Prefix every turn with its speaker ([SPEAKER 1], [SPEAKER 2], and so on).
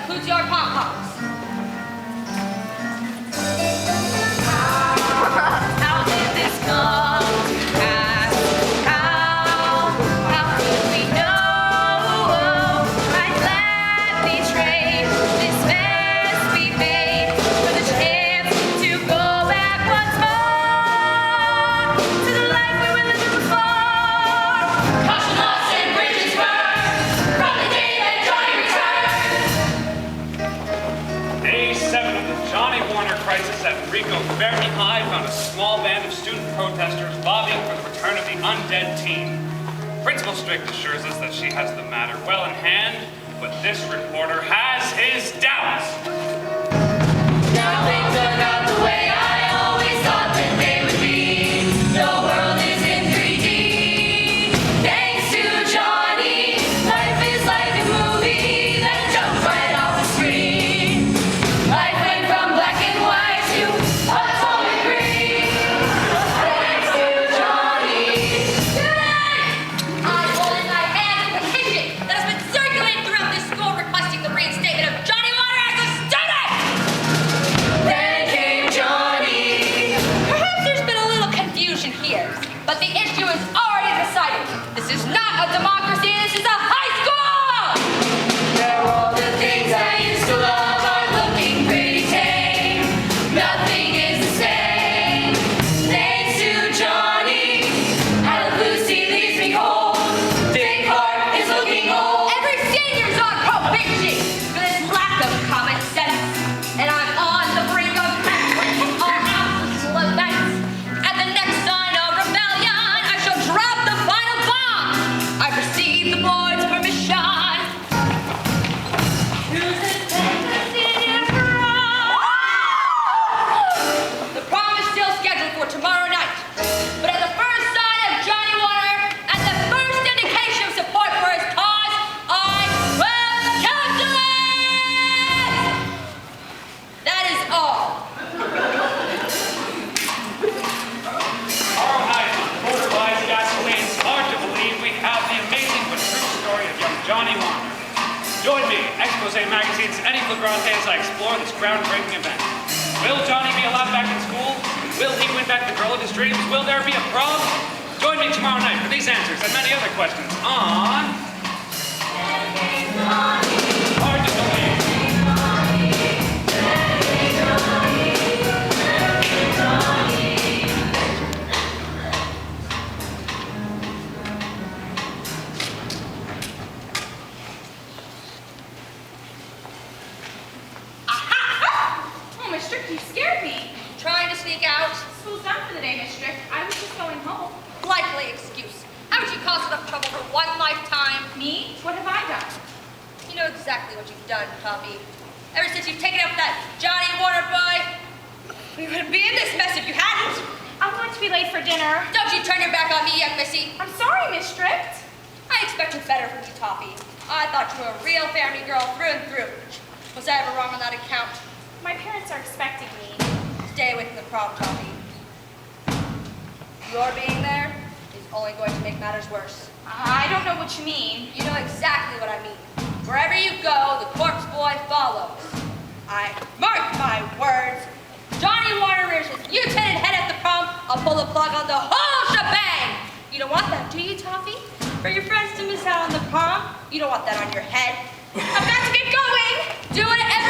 [SPEAKER 1] includes your pom-poms. How did this come to pass? How could we know? I'd gladly trade this mess we made for the chance to go back once more to the life we were living before. Caution lost and bridges burned from the day that Johnny returned.
[SPEAKER 2] Day 7 of the Johnny Warner crisis at Rico Berry High found a small band of student protesters lobbying for the return of the undead teen. Principal Strict assures us that she has the matter well in hand, but this reporter has his doubts.
[SPEAKER 1] Now things are not the way I always thought that they would be. The world is in 3D. Thanks to Johnny, life is like a movie that jumps right off the screen. Life went from black and white to atomic green. Thanks to Johnny. I hold in my hand a petition that has been circulated throughout this school requesting the reinstatement of Johnny Warner as a student. Then came Johnny. Perhaps there's been a little confusion here, but the issue is already decided. This is not a democracy, this is a high school! Now all the things I used to love are looking pretty tame. Nothing is the same. Thanks to Johnny. How Lucy leaves me cold. Dick Hart is looking old. Every senior's on probation for this lack of common sense. And I'm on the brink of heckling all houses events. At the next sign of rebellion, I shall drop the final bomb. I've received the board's permission. Who's attending the senior prom? The prom is still scheduled for tomorrow night. But at the first sign of Johnny Warner and the first indication of support for his cause, I will cancel it! That is all.
[SPEAKER 2] Tomorrow night, reporter buys gasoline. It's hard to believe we have the amazing but true story of young Johnny Warner. Join me, Expose Magazine's Eddie Flagrante, as I explore this groundbreaking event. Will Johnny be allowed back in school? Will he win back the girl of his dreams? Will there be a prom? Join me tomorrow night for these answers and many other questions on Hard to Believe.
[SPEAKER 3] Oh, Miss Strict, you scared me.
[SPEAKER 1] Trying to sneak out?
[SPEAKER 3] School's done for the day, Miss Strict. I was just going home.
[SPEAKER 1] Likely excuse. Haven't you caused enough trouble for one lifetime?
[SPEAKER 3] Me? What have I done?
[SPEAKER 1] You know exactly what you've done, Toffee. Ever since you've taken up that Johnny Warner boy, we wouldn't be in this mess if you hadn't.
[SPEAKER 3] I'm going to be late for dinner.
[SPEAKER 1] Don't you turn your back on me yet, Missy.
[SPEAKER 3] I'm sorry, Miss Strict.
[SPEAKER 1] I expected better from you, Toffee. I thought you were a real family girl through and through. Was I ever wrong on that account?
[SPEAKER 3] My parents are expecting me.
[SPEAKER 1] Stay away from the prom, Toffee. Your being there is only going to make matters worse.
[SPEAKER 3] I don't know what you mean.
[SPEAKER 1] You know exactly what I mean. Wherever you go, the corpse boy follows. I mark my words. Johnny Warner rears his mutated head at the prom. I'll pull the plug on the whole shebang. You don't want that, do you, Toffee? For your friends to miss out on the prom? You don't want that on your head. I've got to get going. Do whatever